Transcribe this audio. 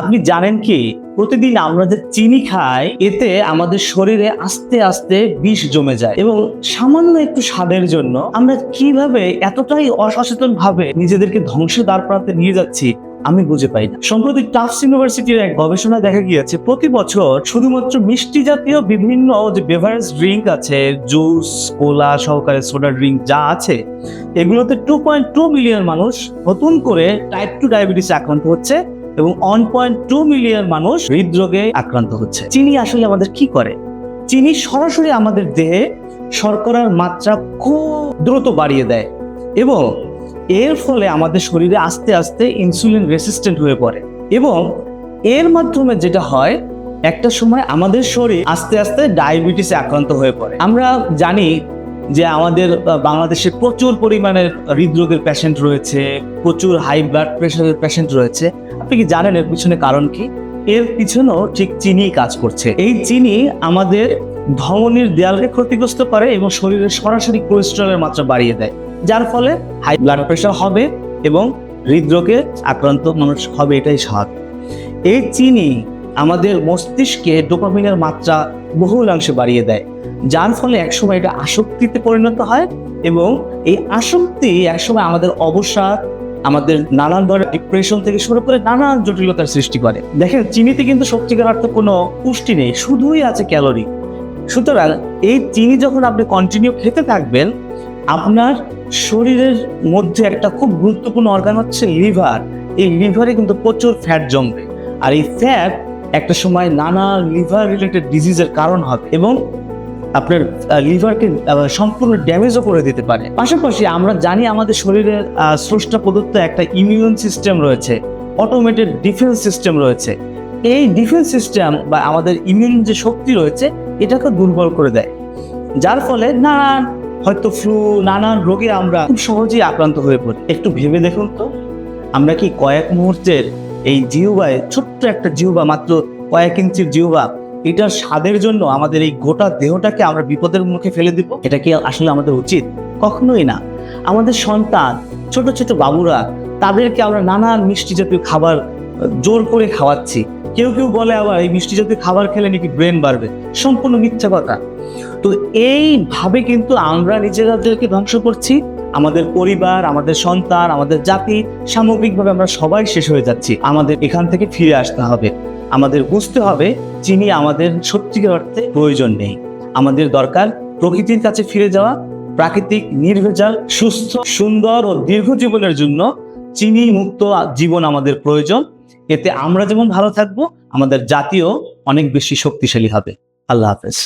আপনি জানেন কি, প্রতিদিন আমরা যে চিনি খাই এতে আমাদের শরীরে আস্তে আস্তে বিষ জমে যায় এবং সামান্য একটু স্বাদের জন্য আমরা কিভাবে এতটাই অসচেতন ভাবে নিজেদেরকে ধ্বংসের দ্বার প্রান্তে নিয়ে যাচ্ছি আমি বুঝে পাই না। সম্প্রতি টাফটস ইউনিভার্সিটির এক গবেষণায় দেখা গিয়েছে প্রতি বছর শুধুমাত্র মিষ্টি জাতীয় বিভিন্ন যে বেভারেজ ড্রিঙ্ক আছে, জুস, কোলা সহকারে সোডা ড্রিঙ্ক যা আছে, এগুলোতে 2.2 মিলিয়ন মানুষ নতুন করে টাইপ 2 ডায়াবেটিস আক্রান্ত হচ্ছে এবং 1.2 মিলিয়ন মানুষ হৃদরোগে আক্রান্ত হচ্ছে। চিনি আসলে আমাদের কি করে? চিনি সরাসরি আমাদের দেহে শর্করার মাত্রা খুব দ্রুত বাড়িয়ে দেয় এবং এর ফলে আমাদের শরীরে আস্তে আস্তে ইনসুলিন রেসিস্ট্যান্ট হয়ে পড়ে এবং এর মাধ্যমে যেটা হয়, একটা সময় আমাদের শরীর আস্তে আস্তে ডায়াবেটিসে আক্রান্ত হয়ে পড়ে। আমরা জানি যে আমাদের বাংলাদেশে প্রচুর পরিমাণের হৃদরোগের পেশেন্ট রয়েছে, প্রচুর হাই ব্লাড প্রেশারের পেশেন্ট রয়েছে। আপনি কি জানেন এর পিছনে কারণ কি? এর পিছনেও ঠিক চিনি কাজ করছে। এই চিনি আমাদের ধমনীর দেয়ালকে ক্ষতিগ্রস্ত করে এবং শরীরে সরাসরি কোলেস্টেরলের মাত্রা বাড়িয়ে দেয়, যার ফলে হাই ব্লাড প্রেশার হবে এবং হৃদরোগে আক্রান্ত মানুষ হবে, এটাই স্বাভাবিক। এই চিনি আমাদের মস্তিষ্কে ডোপামিনের মাত্রা বহুলাংশে বাড়িয়ে দেয়, যার ফলে একসময় এটা আসক্তিতে পরিণত হয় এবং এই আসক্তি একসময় আমাদের অবসাদ, আমাদের নানান ধরনের ডিপ্রেশন থেকে শুরু করে নানান জটিলতার সৃষ্টি করে। দেখেন, চিনিতে কিন্তু সত্যিকার অর্থে কোনো পুষ্টি নেই, শুধুই আছে ক্যালোরি। সুতরাং এই চিনি যখন আপনি কন্টিনিউ খেতে থাকবেন, আপনার শরীরের মধ্যে একটা খুব গুরুত্বপূর্ণ অর্গান হচ্ছে লিভার। এই লিভারে কিন্তু প্রচুর ফ্যাট জমবে আর এই ফ্যাট একটা সময় নানা লিভার রিলেটেড ডিজিজের কারণ হবে এবং আপনার লিভারকে সম্পূর্ণ ড্যামেজও করে দিতে পারে। পাশাপাশি আমরা জানি আমাদের শরীরের স্রষ্টা প্রদত্ত একটা ইমিউন সিস্টেম রয়েছে, অটোমেটেড ডিফেন্স সিস্টেম রয়েছে। এই ডিফেন্স সিস্টেম বা আমাদের ইমিউন যে শক্তি রয়েছে এটাকে দুর্বল করে দেয়, যার ফলে নানান হয়তো ফ্লু, নানান রোগে আমরা খুব সহজেই আক্রান্ত হয়ে পড়ি। একটু ভেবে দেখুন তো, আমরা কি কয়েক মুহূর্তের এই জিহ্বায়, ছোট্ট একটা জিহ্বা, মাত্র কয়েক ইঞ্চির জিহ্বা, এটার স্বাদের জন্য আমাদের এই গোটা দেহটাকে আমরা বিপদের মুখে ফেলে দিব? এটা কি আসলে আমাদের উচিত? কখনোই না। আমাদের সন্তান, ছোট ছোট বাবুরা, তাদেরকে আমরা নানান মিষ্টি জাতীয় খাবার জোর করে খাওয়াচ্ছি। কেউ কেউ বলে আবার এই মিষ্টি জাতীয় খাবার খেলে নাকি ব্রেন বাড়বে। সম্পূর্ণ মিথ্যা কথা। তো এইভাবে কিন্তু আমরা নিজেদেরকে ধ্বংস করছি, আমাদের পরিবার, আমাদের সন্তান, আমাদের জাতি, সামগ্রিকভাবে আমরা সবাই শেষ হয়ে যাচ্ছি। আমাদের এখান থেকে ফিরে আসতে হবে। আমাদের বুঝতে হবে চিনি আমাদের সত্যিকার অর্থে প্রয়োজন নেই। আমাদের দরকার প্রকৃতির কাছে ফিরে যাওয়া, প্রাকৃতিক, নির্ভেজাল, সুস্থ, সুন্দর ও দীর্ঘ জীবনের জন্য চিনি মুক্ত জীবন আমাদের প্রয়োজন। এতে আমরা যেমন ভালো থাকবো, আমাদের জাতিও অনেক বেশি শক্তিশালী হবে। আল্লাহ হাফেজ।